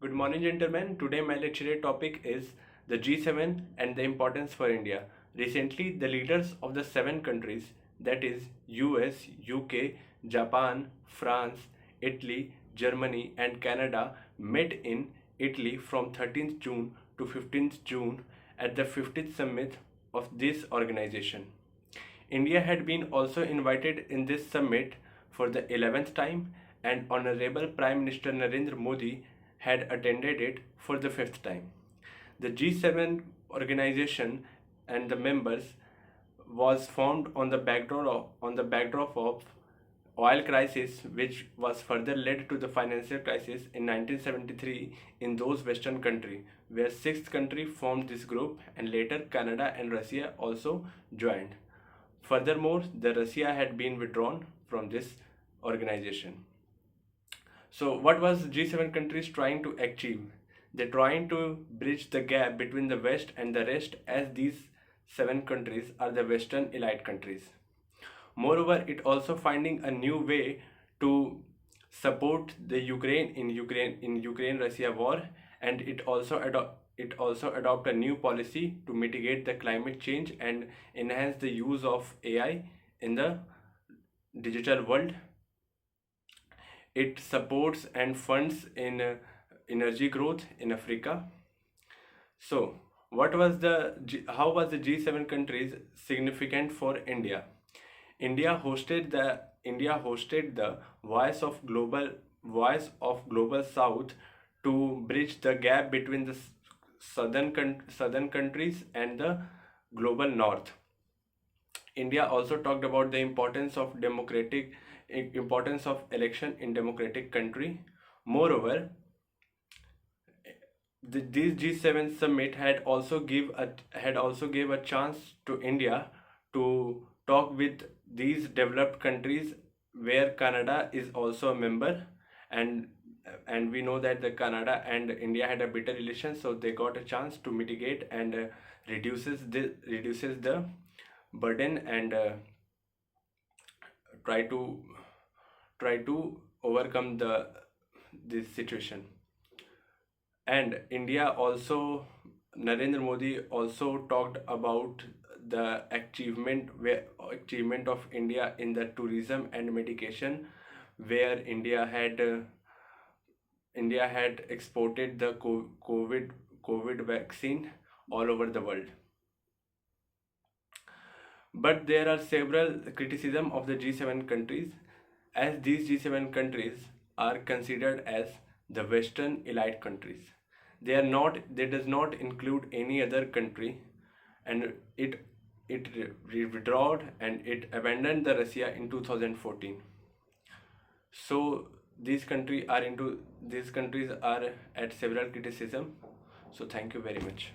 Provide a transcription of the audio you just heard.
Good morning, gentlemen. Today, my lecture topic is the G7 and the importance for India. Recently, the leaders of the seven countries, that is, US, UK, Japan, France, Italy, Germany, and Canada, met in Italy from 13th June to 15th June at the 50th summit of this organization. India had been also invited in this summit for the 11th time, and Honorable Prime Minister Narendra Modi had attended it for the 5th time. The G7 organization and the members was formed on the backdrop of oil crisis, which was further led to the financial crisis in 1973 in those Western countries, where sixth country formed this group, and later Canada and Russia also joined. Furthermore, the Russia had been withdrawn from this organization. So, what was G7 countries trying to achieve? They're trying to bridge the gap between the West and the rest, as these seven countries are the Western elite countries. Moreover, it also finding a new way to support the Ukraine-Russia war, and it also adopt a new policy to mitigate the climate change and enhance the use of AI in the digital world. It supports and funds in energy growth in Africa. So, how was the G7 countries significant for India? India hosted the Voice of Global South to bridge the gap between the southern countries and the global north. India also talked about the importance of election in democratic country. Moreover, this G7 summit had also gave a chance to India to talk with these developed countries, where Canada is also a member, and we know that the Canada and India had a bitter relation, so they got a chance to mitigate and reduces the burden, and try to overcome this situation. And India also, Narendra Modi also talked about the achievement of India in the tourism and medication, where India had exported the COVID vaccine all over the world. But there are several criticism of the G7 countries, as these G7 countries are considered as the Western elite countries. They does not include any other country, and it withdrew and it abandoned the Russia in 2014. So these countries are at several criticism. So thank you very much.